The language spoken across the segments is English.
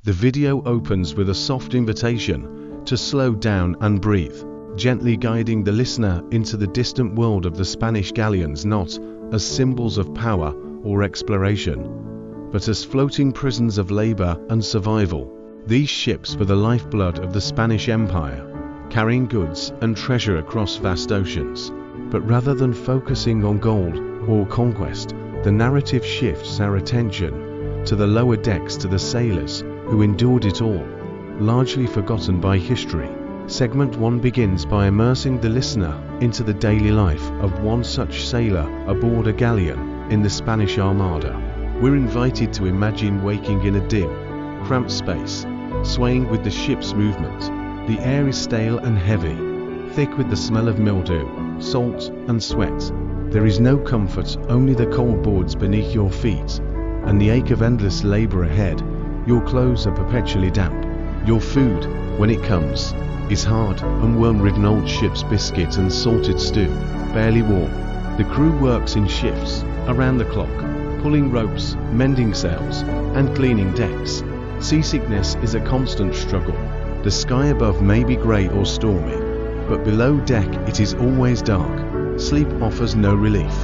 The video opens with a soft invitation to slow down and breathe, gently guiding the listener into the distant world of the Spanish galleons, not as symbols of power or exploration, but as floating prisons of labor and survival. These ships were the lifeblood of the Spanish Empire, carrying goods and treasure across vast oceans. But rather than focusing on gold or conquest, the narrative shifts our attention to the lower decks, to the sailors who endured it all, largely forgotten by history. Segment 1 begins by immersing the listener into the daily life of one such sailor aboard a galleon in the Spanish Armada. We're invited to imagine waking in a dim, cramped space, swaying with the ship's movement. The air is stale and heavy, thick with the smell of mildew, salt and sweat. There is no comfort, only the cold boards beneath your feet, and the ache of endless labor ahead. Your clothes are perpetually damp. Your food, when it comes, is hard and worm-ridden old ship's biscuit and salted stew, barely warm. The crew works in shifts, around the clock, pulling ropes, mending sails, and cleaning decks. Seasickness is a constant struggle. The sky above may be grey or stormy, but below deck it is always dark. Sleep offers no relief.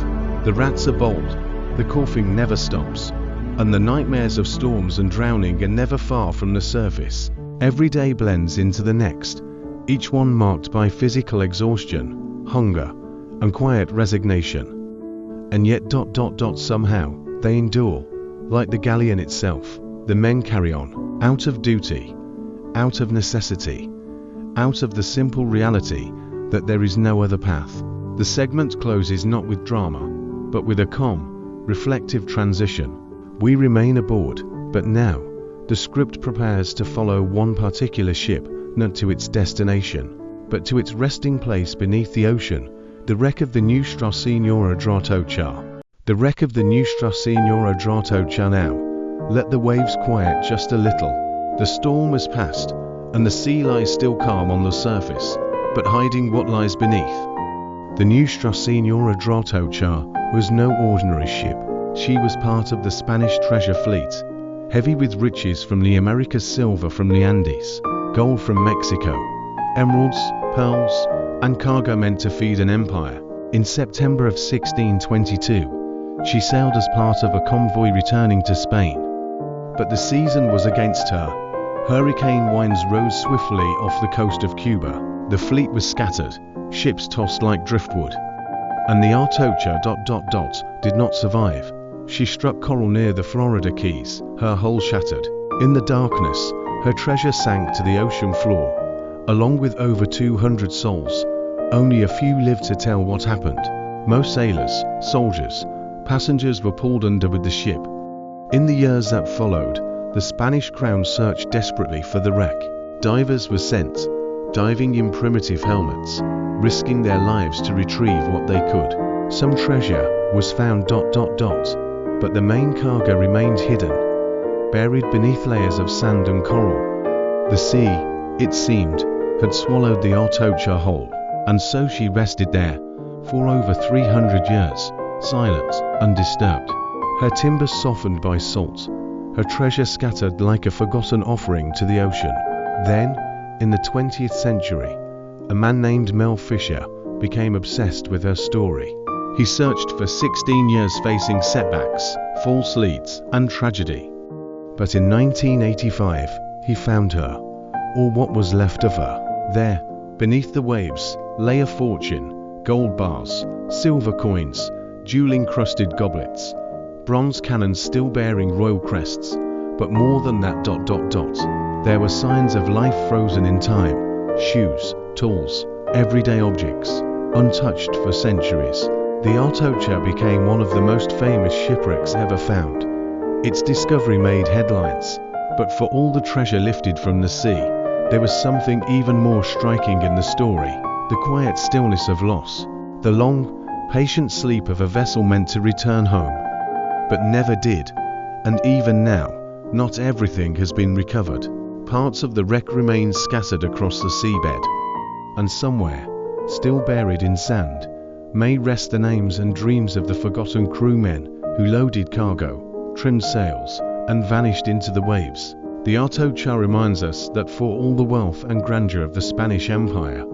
The rats are bold, the coughing never stops, and the nightmares of storms and drowning are never far from the surface. Every day blends into the next, each one marked by physical exhaustion, hunger, and quiet resignation. And yet somehow, they endure, like the galleon itself. The men carry on, out of duty, out of necessity, out of the simple reality that there is no other path. The segment closes not with drama, but with a calm, reflective transition. We remain aboard, but now, the script prepares to follow one particular ship, not to its destination, but to its resting place beneath the ocean, the wreck of the Nuestra Señora Dratocha. The wreck of the Nuestra Señora Dratocha now. Let the waves quiet just a little. The storm has passed, and the sea lies still calm on the surface, but hiding what lies beneath. The Nuestra Señora Dratocha was no ordinary ship. She was part of the Spanish treasure fleet, heavy with riches from the Americas, silver from the Andes, gold from Mexico, emeralds, pearls, and cargo meant to feed an empire. In September of 1622, she sailed as part of a convoy returning to Spain. But the season was against her. Hurricane winds rose swiftly off the coast of Cuba. The fleet was scattered, ships tossed like driftwood. And the Artocha did not survive. She struck coral near the Florida Keys, her hull shattered. In the darkness, her treasure sank to the ocean floor, along with over 200 souls. Only a few lived to tell what happened. Most sailors, soldiers, passengers were pulled under with the ship. In the years that followed, the Spanish crown searched desperately for the wreck. Divers were sent, diving in primitive helmets, risking their lives to retrieve what they could. Some treasure was found but the main cargo remained hidden, buried beneath layers of sand and coral. The sea, it seemed, had swallowed the Artocha whole, and so she rested there, for over 300 years, silent, undisturbed. Her timbers softened by salt, her treasure scattered like a forgotten offering to the ocean. Then, in the 20th century, a man named Mel Fisher became obsessed with her story. He searched for 16 years, facing setbacks, false leads, and tragedy. But in 1985, he found her, or what was left of her. There, beneath the waves, lay a fortune: gold bars, silver coins, jewel-encrusted goblets, bronze cannons still bearing royal crests, but more than that there were signs of life frozen in time: shoes, tools, everyday objects, untouched for centuries. The Artocha became one of the most famous shipwrecks ever found. Its discovery made headlines, but for all the treasure lifted from the sea, there was something even more striking in the story: the quiet stillness of loss, the long, patient sleep of a vessel meant to return home, but never did. And even now, not everything has been recovered. Parts of the wreck remain scattered across the seabed, and somewhere, still buried in sand, may rest the names and dreams of the forgotten crewmen who loaded cargo, trimmed sails, and vanished into the waves. The Atocha reminds us that for all the wealth and grandeur of the Spanish Empire,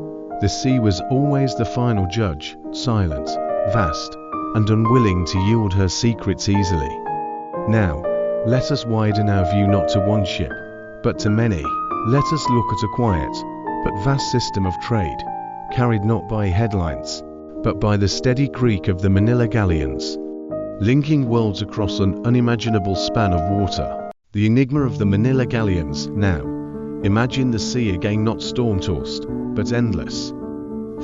the sea was always the final judge, silent, vast, and unwilling to yield her secrets easily. Now, let us widen our view not to one ship, but to many. Let us look at a quiet, but vast system of trade, carried not by headlines, but by the steady creak of the Manila Galleons, linking worlds across an unimaginable span of water. The enigma of the Manila Galleons. Now, imagine the sea again, not storm-tossed, but endless.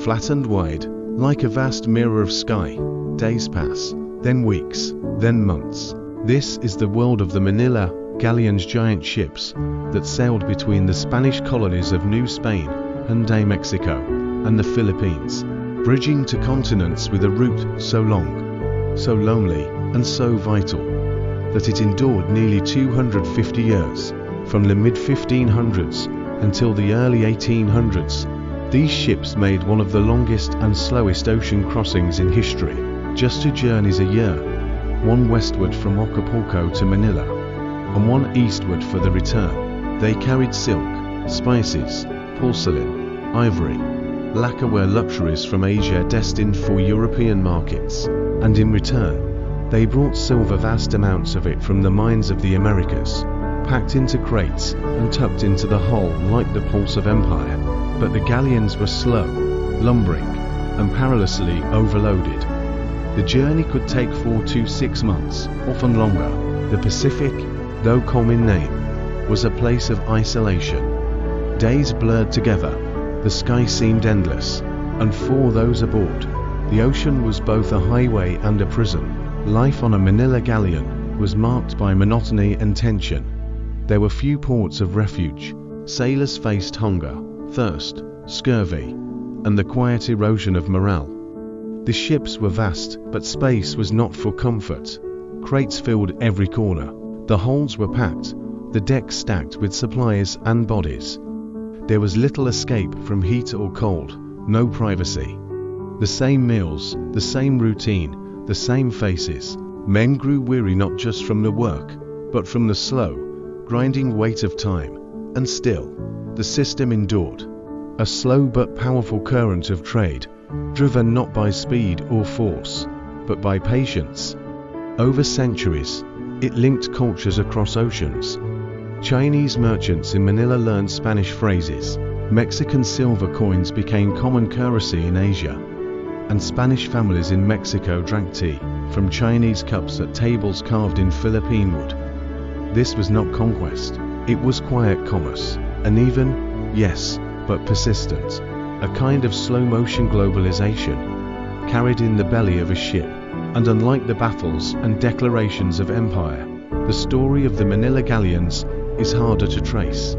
Flat and wide, like a vast mirror of sky. Days pass, then weeks, then months. This is the world of the Manila Galleons, giant ships that sailed between the Spanish colonies of New Spain and Mexico and the Philippines, bridging to continents with a route so long, so lonely, and so vital, that it endured nearly 250 years, from the mid-1500s until the early 1800s. These ships made one of the longest and slowest ocean crossings in history, just 2 journeys a year, one westward from Acapulco to Manila, and one eastward for the return. They carried silk, spices, porcelain, ivory, lacquerware luxuries from Asia destined for European markets, and in return, they brought silver, vast amounts of it from the mines of the Americas, packed into crates and tucked into the hull like the pulse of empire. But the galleons were slow, lumbering, and perilously overloaded. The journey could take 4 to 6 months, often longer. The Pacific, though calm in name, was a place of isolation. Days blurred together, the sky seemed endless, and for those aboard, the ocean was both a highway and a prison. Life on a Manila galleon was marked by monotony and tension. There were few ports of refuge. Sailors faced hunger, thirst, scurvy, and the quiet erosion of morale. The ships were vast, but space was not for comfort. Crates filled every corner. The holds were packed, the decks stacked with supplies and bodies. There was little escape from heat or cold, no privacy. The same meals, the same routine, the same faces. Men grew weary not just from the work, but from the slow, grinding weight of time, and still, the system endured. A slow but powerful current of trade, driven not by speed or force, but by patience. Over centuries, it linked cultures across oceans. Chinese merchants in Manila learned Spanish phrases, Mexican silver coins became common currency in Asia, and Spanish families in Mexico drank tea from Chinese cups at tables carved in Philippine wood. This was not conquest, it was quiet commerce, uneven, yes, but persistent, a kind of slow-motion globalization, carried in the belly of a ship. And unlike the battles and declarations of empire, the story of the Manila Galleons is harder to trace.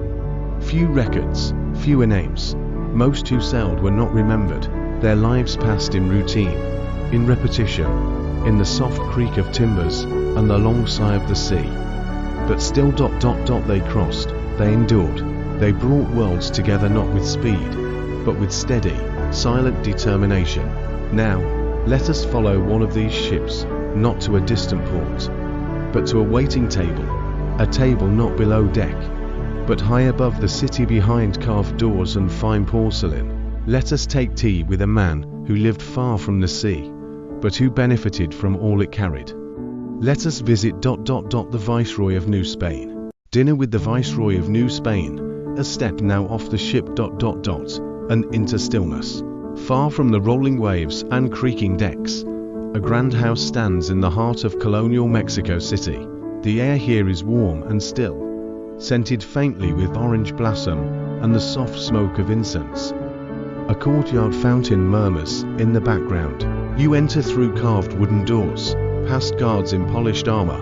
Few records, fewer names. Most who sailed were not remembered. Their lives passed in routine, in repetition, in the soft creak of timbers and the long sigh of the sea. But still they crossed, they endured, they brought worlds together not with speed, but with steady, silent determination. Now, let us follow one of these ships, not to a distant port, but to a waiting table, a table not below deck, but high above the city behind carved doors and fine porcelain. Let us take tea with a man who lived far from the sea, but who benefited from all it carried. Let us visit the Viceroy of New Spain. Dinner with the Viceroy of New Spain, a step now off the ship and into stillness. Far from the rolling waves and creaking decks, a grand house stands in the heart of colonial Mexico City. The air here is warm and still, scented faintly with orange blossom and the soft smoke of incense. A courtyard fountain murmurs in the background. You enter through carved wooden doors, past guards in polished armor,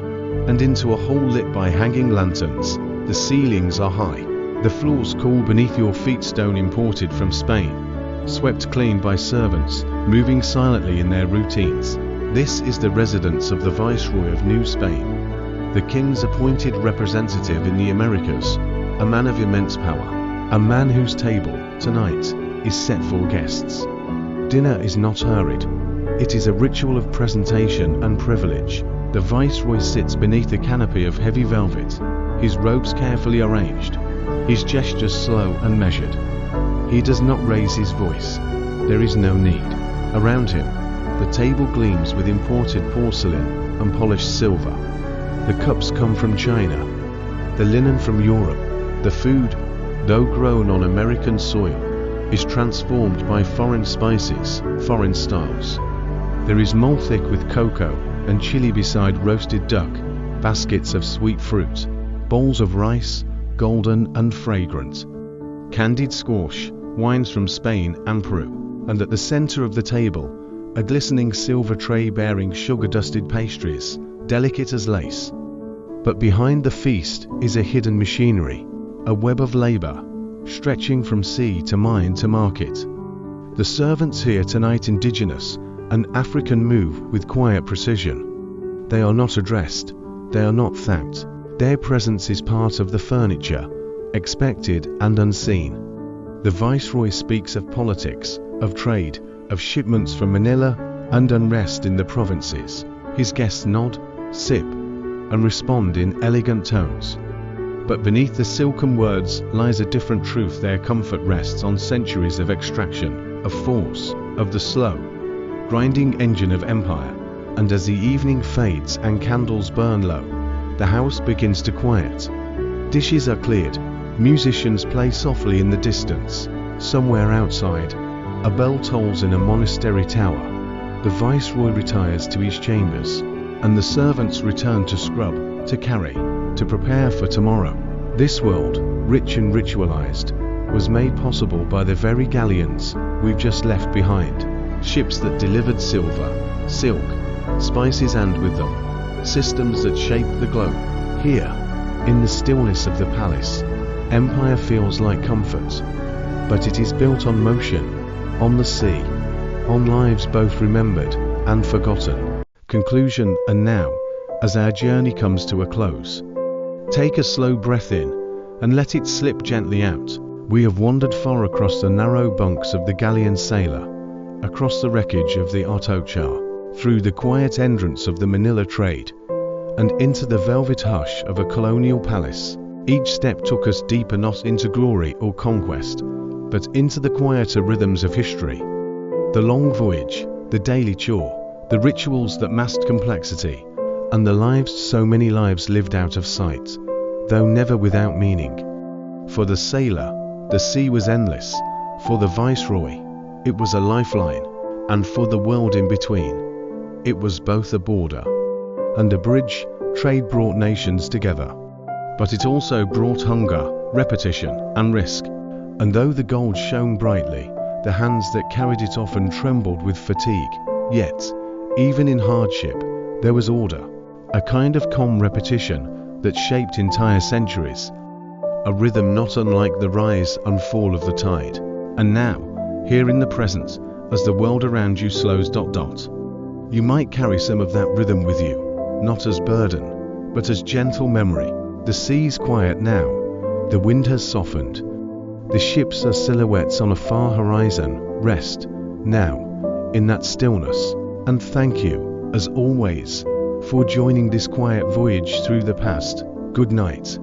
and into a hall lit by hanging lanterns. The ceilings are high. The floors cool beneath your feet, stone imported from Spain, swept clean by servants, moving silently in their routines. This is the residence of the Viceroy of New Spain, the king's appointed representative in the Americas, a man of immense power, a man whose table, tonight, is set for guests. Dinner is not hurried. It is a ritual of presentation and privilege. The Viceroy sits beneath a canopy of heavy velvet, his robes carefully arranged, his gestures slow and measured. He does not raise his voice. There is no need. Around him, the table gleams with imported porcelain and polished silver. The cups come from China, the linen from Europe. The food, though grown on American soil, is transformed by foreign spices, foreign styles. There is malt thick with cocoa and chili beside roasted duck, baskets of sweet fruit, bowls of rice, golden and fragrant, candied squash, wines from Spain and Peru, and at the center of the table, a glistening silver tray bearing sugar-dusted pastries, delicate as lace. But behind the feast is a hidden machinery, a web of labor, stretching from sea to mine to market. The servants here tonight ingenious and African move with quiet precision. They are not addressed, they are not thanked. Their presence is part of the furniture, expected and unseen. The Viceroy speaks of politics, of trade, of shipments from Manila, and unrest in the provinces. His guests nod, sip, and respond in elegant tones. But beneath the silken words lies a different truth. Their comfort rests on centuries of extraction, of force, of the slow, grinding engine of empire. And as the evening fades and candles burn low, the house begins to quiet. Dishes are cleared, musicians play softly in the distance. Somewhere outside, a bell tolls in a monastery tower. The Viceroy retires to his chambers, and the servants return to scrub, to carry, to prepare for tomorrow. This world, rich and ritualized, was made possible by the very galleons we've just left behind. Ships that delivered silver, silk, spices, and with them, systems that shaped the globe. Here, in the stillness of the palace, empire feels like comfort, but it is built on motion, on the sea, on lives both remembered and forgotten. Conclusion. And now, as our journey comes to a close, take a slow breath in and let it slip gently out. We have wandered far across the narrow bunks of the galleon sailor, across the wreckage of the Otochar, through the quiet entrance of the Manila trade, and into the velvet hush of a colonial palace. Each step took us deeper, not into glory or conquest, but into the quieter rhythms of history. The long voyage, the daily chore, the rituals that masked complexity, and the lives, so many lives lived out of sight, though never without meaning. For the sailor, the sea was endless. For the Viceroy, it was a lifeline. And for the world in between, it was both a border and a bridge. Trade brought nations together, but it also brought hunger, repetition, and risk. And though the gold shone brightly, the hands that carried it often trembled with fatigue. Yet, even in hardship, there was order, a kind of calm repetition that shaped entire centuries, a rhythm not unlike the rise and fall of the tide. And now, here in the present, as the world around you slows ... you might carry some of that rhythm with you, not as burden, but as gentle memory. The sea's quiet now, the wind has softened, the ships are silhouettes on a far horizon. Rest now in that stillness, and thank you, as always, for joining this quiet voyage through the past. Good night.